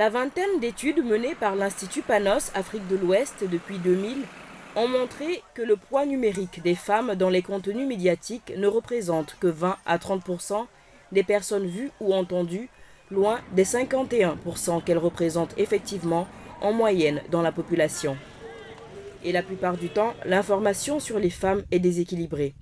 La vingtaine d'études menées par l'Institut Panos Afrique de l'Ouest depuis 2000 ont montré que le poids numérique des femmes dans les contenus médiatiques ne représente que 20 à 30% des personnes vues ou entendues, loin des 51% qu'elles représentent effectivement en moyenne dans la population. Et la plupart du temps, l'information sur les femmes est déséquilibrée.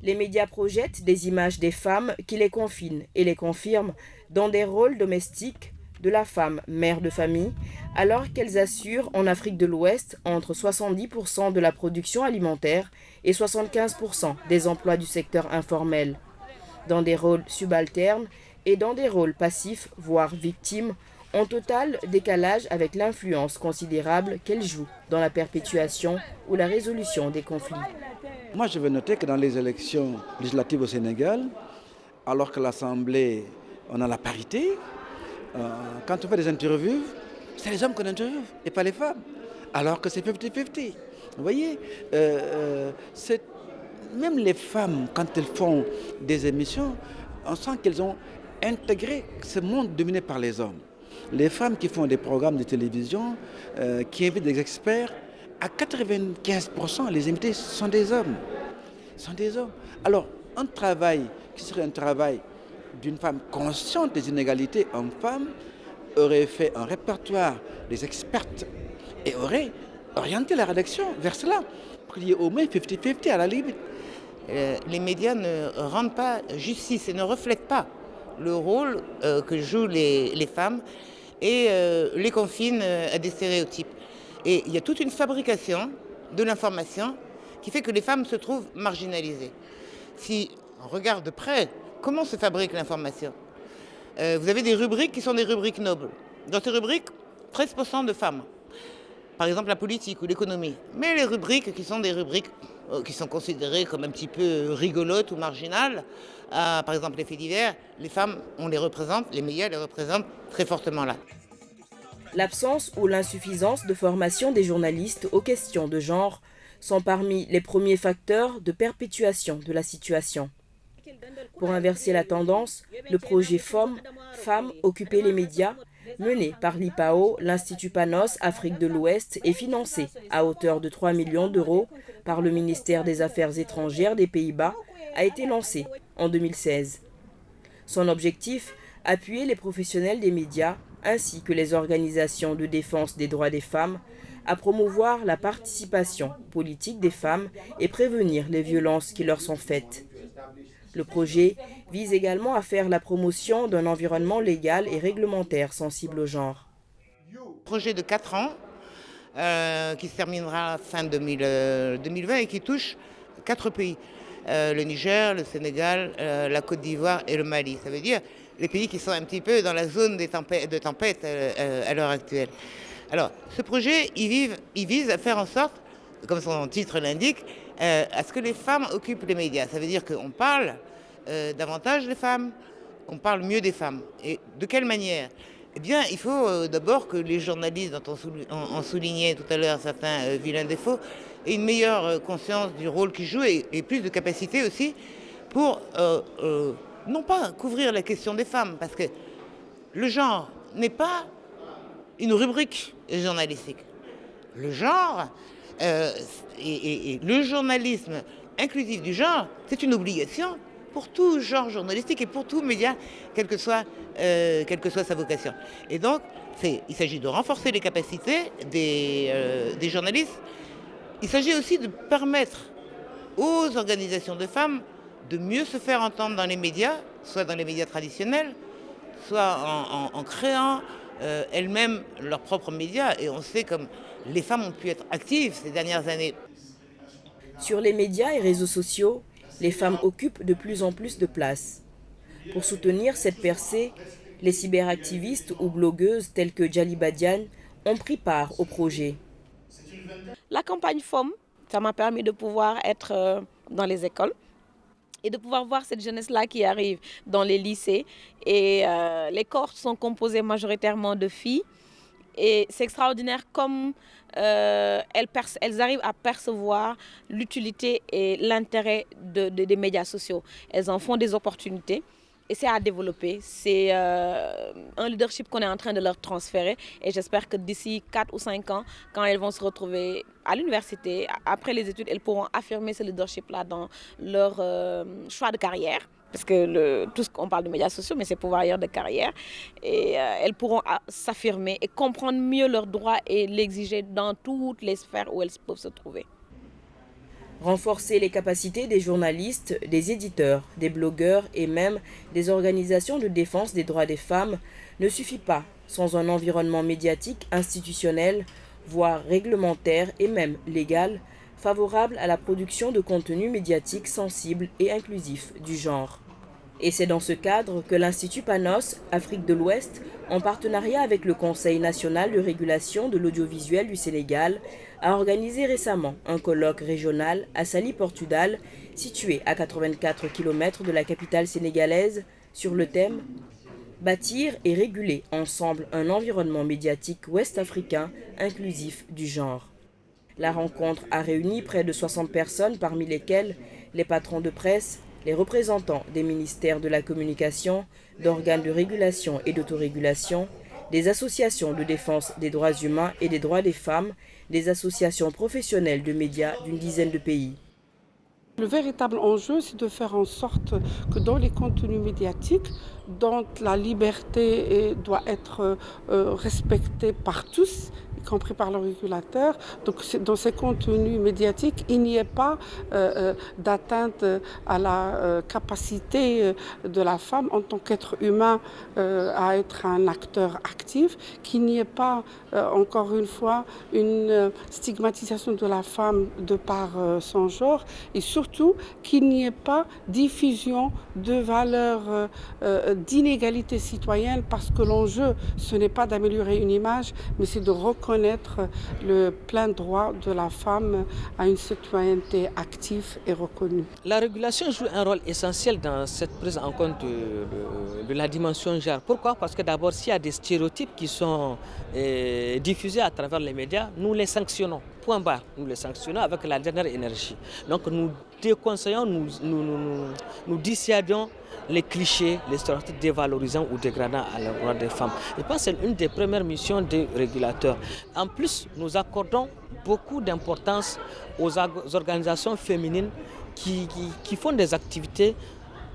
Les médias projettent des images des femmes qui les confinent et les confirment dans des rôles domestiques de la femme mère de famille, alors qu'elles assurent en Afrique de l'Ouest entre 70% de la production alimentaire et 75% des emplois du secteur informel, dans des rôles subalternes et dans des rôles passifs, voire victimes, en total décalage avec l'influence considérable qu'elles jouent dans la perpétuation ou la résolution des conflits. Moi, je veux noter que dans les élections législatives au Sénégal, alors que l'Assemblée, on a la parité, quand on fait des interviews, c'est les hommes qu'on interviewe et pas les femmes. Alors que c'est 50-50. Vous voyez, même les femmes, quand elles font des émissions, on sent qu'elles ont intégré ce monde dominé par les hommes. Les femmes qui font des programmes de télévision, qui invitent des experts, à 95%, les invités sont des hommes. Sont des hommes. Alors, un travail qui serait un travail d'une femme consciente des inégalités hommes-femmes aurait fait un répertoire des expertes et aurait orienté la rédaction vers cela, pour qu'il y ait au moins 50-50 à la limite. Les médias ne rendent pas justice et ne reflètent pas le rôle que jouent les femmes et les confinent à des stéréotypes. Et il y a toute une fabrication de l'information qui fait que les femmes se trouvent marginalisées. Si on regarde de près comment se fabrique l'information, vous avez des rubriques qui sont des rubriques nobles. Dans ces rubriques, 13% de femmes. Par exemple la politique ou l'économie. Mais les rubriques qui sont des rubriques qui sont considérées comme un petit peu rigolotes ou marginales, par exemple les faits divers, les femmes, on les représente, les médias les représentent très fortement là. L'absence ou l'insuffisance de formation des journalistes aux questions de genre sont parmi les premiers facteurs de perpétuation de la situation. Pour inverser la tendance, le projet FOM, Femmes occuper les médias, mené par l'IPAO, l'Institut Panos Afrique de l'Ouest, est financé à hauteur de 3 millions d'euros par le ministère des Affaires étrangères des Pays-Bas, a été lancé en 2016. Son objectif, appuyer les professionnels des médias ainsi que les organisations de défense des droits des femmes à promouvoir la participation politique des femmes et prévenir les violences qui leur sont faites. Le projet vise également à faire la promotion d'un environnement légal et réglementaire sensible au genre. Projet de 4 ans qui se terminera fin 2020 et qui touche 4 pays. Le Niger, le Sénégal, la Côte d'Ivoire et le Mali. Ça veut dire les pays qui sont un petit peu dans la zone de tempête à l'heure actuelle. Alors, ce projet, il vise à faire en sorte, comme son titre l'indique, à ce que les femmes occupent les médias. Ça veut dire qu'on parle davantage des femmes, qu'on parle mieux des femmes. Et de quelle manière ? Eh bien, il faut d'abord que les journalistes, dont on soulignait tout à l'heure certains vilains défauts, aient une meilleure conscience du rôle qu'ils jouent et plus de capacité aussi pour non pas couvrir la question des femmes, parce que le genre n'est pas une rubrique journalistique. Le genre et le journalisme inclusif du genre, c'est une obligation pour tout genre journalistique et pour tout média, quelle que soit sa vocation. Et donc, il s'agit de renforcer les capacités des journalistes. Il s'agit aussi de permettre aux organisations de femmes de mieux se faire entendre dans les médias, soit dans les médias traditionnels, soit en créant elles-mêmes leurs propres médias. Et on sait comme les femmes ont pu être actives ces dernières années. Sur les médias et réseaux sociaux, les femmes occupent de plus en plus de place. Pour soutenir cette percée, les cyberactivistes ou blogueuses telles que Djali Badiane ont pris part au projet. La campagne FOM, ça m'a permis de pouvoir être dans les écoles et de pouvoir voir cette jeunesse-là qui arrive dans les lycées. Et les cohortes sont composées majoritairement de filles. Et c'est extraordinaire comme elles arrivent à percevoir l'utilité et l'intérêt des médias sociaux. Elles en font des opportunités. Et c'est à développer, c'est un leadership qu'on est en train de leur transférer et j'espère que d'ici 4 ou 5 ans, quand elles vont se retrouver à l'université, après les études, elles pourront affirmer ce leadership-là dans leur choix de carrière. Parce que tout ce qu'on parle de médias sociaux, mais c'est pour ailleurs de carrière. Et elles pourront s'affirmer et comprendre mieux leurs droits et l'exiger dans toutes les sphères où elles peuvent se trouver. Renforcer les capacités des journalistes, des éditeurs, des blogueurs et même des organisations de défense des droits des femmes ne suffit pas sans un environnement médiatique institutionnel, voire réglementaire et même légal, favorable à la production de contenus médiatiques sensibles et inclusifs du genre. Et c'est dans ce cadre que l'Institut Panos Afrique de l'Ouest, en partenariat avec le Conseil national de régulation de l'audiovisuel du Sénégal, a organisé récemment un colloque régional à Saly Portudal, situé à 84 km de la capitale sénégalaise, sur le thème « Bâtir et réguler ensemble un environnement médiatique ouest-africain inclusif du genre ». La rencontre a réuni près de 60 personnes, parmi lesquelles les patrons de presse, les représentants des ministères de la communication, d'organes de régulation et d'autorégulation, des associations de défense des droits humains et des droits des femmes, des associations professionnelles de médias d'une dizaine de pays. Le véritable enjeu, c'est de faire en sorte que dans les contenus médiatiques, dont la liberté doit être respectée par tous, y compris par le régulateur, donc dans ces contenus médiatiques, il n'y ait pas d'atteinte à la capacité de la femme en tant qu'être humain à être un acteur actif, qu'il n'y ait pas, encore une fois, une stigmatisation de la femme de par son genre, et surtout qu'il n'y ait pas diffusion de valeurs d'inégalité citoyenne, parce que l'enjeu, ce n'est pas d'améliorer une image, mais c'est de reconnaître le plein droit de la femme à une citoyenneté active et reconnue. La régulation joue un rôle essentiel dans cette prise en compte de la dimension genre. Pourquoi? Parce que d'abord, s'il y a des stéréotypes qui sont diffusés à travers les médias, nous les sanctionnons. Point barre, nous les sanctionnons avec la dernière énergie. Donc nous déconseillons, nous dissuadons les clichés, les stéréotypes dévalorisants ou dégradants à l'endroit des femmes. Je pense que c'est une des premières missions des régulateurs. En plus, nous accordons beaucoup d'importance aux organisations féminines qui font des activités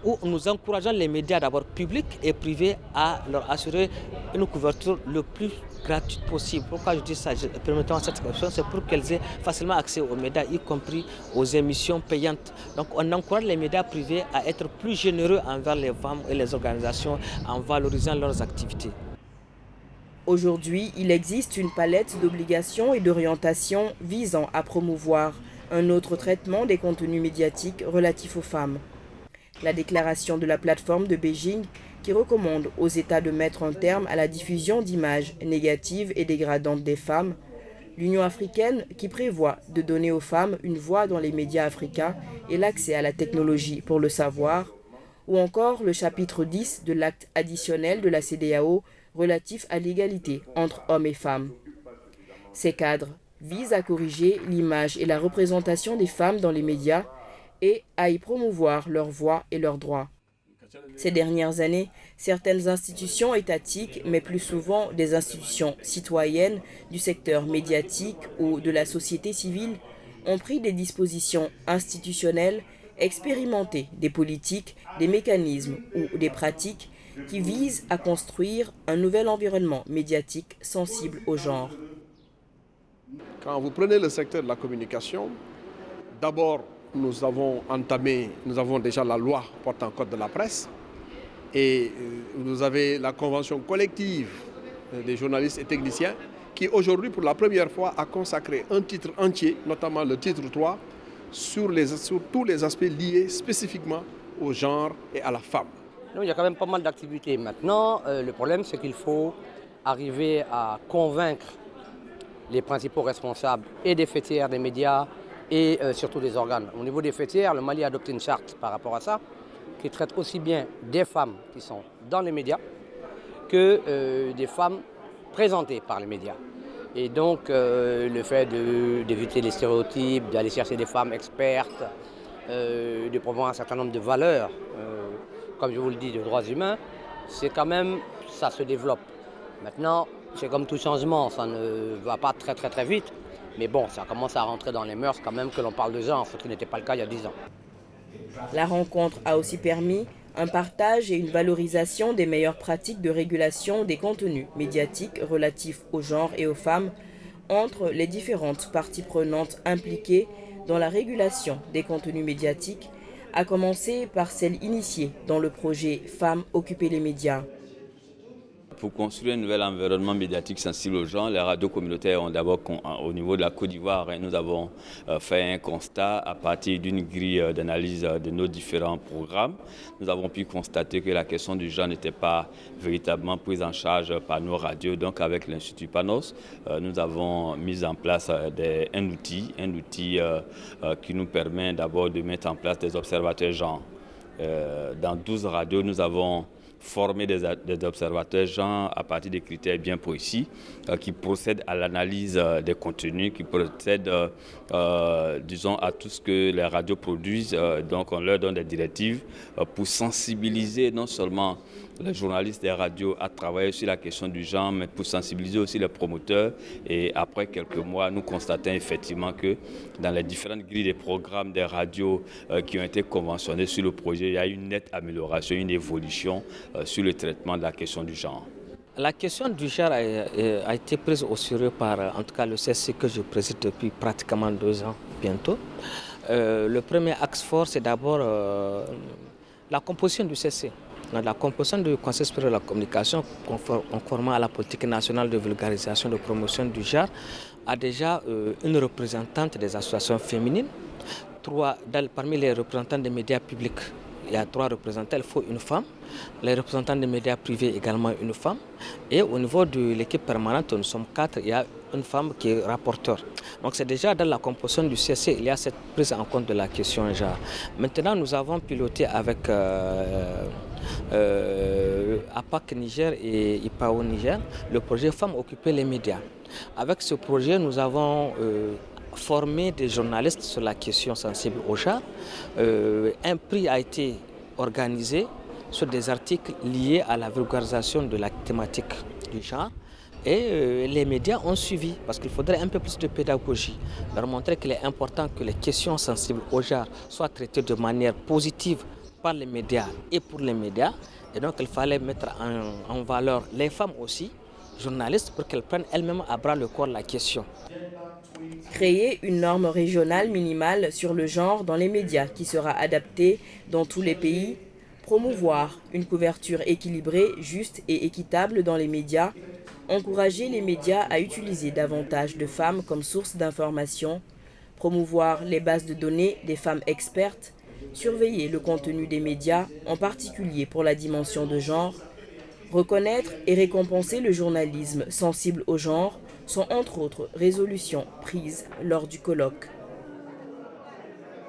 où nous encourageons les médias d'abord publics et privés à leur assurer une couverture le plus gratuite possible. Pourquoi je dis ça? Permettons cette question, c'est pour qu'elles aient facilement accès aux médias, y compris aux émissions payantes. Donc on encourage les médias privés à être plus généreux envers les femmes et les organisations en valorisant leurs activités. Aujourd'hui, il existe une palette d'obligations et d'orientations visant à promouvoir un autre traitement des contenus médiatiques relatifs aux femmes. La déclaration de la plateforme de Beijing qui recommande aux États de mettre un terme à la diffusion d'images négatives et dégradantes des femmes, l'Union africaine qui prévoit de donner aux femmes une voix dans les médias africains et l'accès à la technologie pour le savoir, ou encore le chapitre 10 de l'acte additionnel de la CEDEAO relatif à l'égalité entre hommes et femmes. Ces cadres visent à corriger l'image et la représentation des femmes dans les médias et à y promouvoir leur voix et leurs droits. Ces dernières années, certaines institutions étatiques, mais plus souvent des institutions citoyennes du secteur médiatique ou de la société civile, ont pris des dispositions institutionnelles, expérimenté des politiques, des mécanismes ou des pratiques qui visent à construire un nouvel environnement médiatique sensible au genre. Quand vous prenez le secteur de la communication, d'abord, nous avons déjà la loi portant code de la presse et vous avez la convention collective des journalistes et techniciens qui aujourd'hui pour la première fois a consacré un titre entier, notamment le titre 3, sur tous les aspects liés spécifiquement au genre et à la femme. Non, il y a quand même pas mal d'activités maintenant. Le problème c'est qu'il faut arriver à convaincre les principaux responsables et des faîtières des médias et surtout des organes. Au niveau des faîtières, le Mali a adopté une charte par rapport à ça qui traite aussi bien des femmes qui sont dans les médias que des femmes présentées par les médias. Et donc le fait d'éviter les stéréotypes, d'aller chercher des femmes expertes, de promouvoir un certain nombre de valeurs comme je vous le dis, de droits humains, c'est quand même, ça se développe. Maintenant, c'est comme tout changement, ça ne va pas très vite. Mais bon, ça commence à rentrer dans les mœurs quand même que l'on parle de genre, ce qui n'était pas le cas il y a 10 ans. La rencontre a aussi permis un partage et une valorisation des meilleures pratiques de régulation des contenus médiatiques relatifs au genre et aux femmes entre les différentes parties prenantes impliquées dans la régulation des contenus médiatiques, à commencer par celle initiée dans le projet Femmes occuper les médias. Pour construire un nouvel environnement médiatique sensible aux gens, les radios communautaires ont d'abord, au niveau de la Côte d'Ivoire, nous avons fait un constat à partir d'une grille d'analyse de nos différents programmes. Nous avons pu constater que la question du genre n'était pas véritablement prise en charge par nos radios. Donc avec l'Institut Panos, nous avons mis en place un outil qui nous permet d'abord de mettre en place des observateurs genre. Dans 12 radios, nous avons former des observateurs genre à partir des critères bien précis qui procèdent à l'analyse des contenus, qui procèdent disons à tout ce que les radios produisent. Donc on leur donne des directives pour sensibiliser non seulement les journalistes des radios à travailler sur la question du genre, mais pour sensibiliser aussi les promoteurs. Et après quelques mois, nous constatons effectivement que dans les différentes grilles des programmes des radios qui ont été conventionnés sur le projet, il y a une nette amélioration, une évolution sur le traitement de la question du genre. La question du genre a été prise au sérieux par, en tout cas, le CSC que je préside depuis pratiquement 2 ans bientôt. Le premier axe fort, c'est d'abord la composition du CSC. La composition du Conseil supérieur de la communication, conformément à la politique nationale de vulgarisation et de promotion du genre, a déjà une représentante des associations féminines. Parmi les représentants des médias publics, il y a 3 représentants, il faut une femme. Les représentants des médias privés, également une femme. Et au niveau de l'équipe permanente, nous sommes 4, il y a une femme qui est rapporteure. Donc c'est déjà dans la composition du CSC, il y a cette prise en compte de la question genre. Maintenant, nous avons piloté avec APAC Niger et IPAO Niger le projet Femmes occuper les médias. Avec ce projet, nous avons formé des journalistes sur la question sensible au genre. Un prix a été organisé sur des articles liés à la vulgarisation de la thématique du genre. Et les médias ont suivi, parce qu'il faudrait un peu plus de pédagogie, leur montrer qu'il est important que les questions sensibles au genre soient traitées de manière positive par les médias et pour les médias. Et donc il fallait mettre en valeur les femmes aussi, journalistes, pour qu'elles prennent elles-mêmes à bras le corps la question. Créer une norme régionale minimale sur le genre dans les médias qui sera adaptée dans tous les pays, promouvoir une couverture équilibrée, juste et équitable dans les médias, encourager les médias à utiliser davantage de femmes comme source d'information, promouvoir les bases de données des femmes expertes, surveiller le contenu des médias, en particulier pour la dimension de genre, reconnaître et récompenser le journalisme sensible au genre sont entre autres résolutions prises lors du colloque.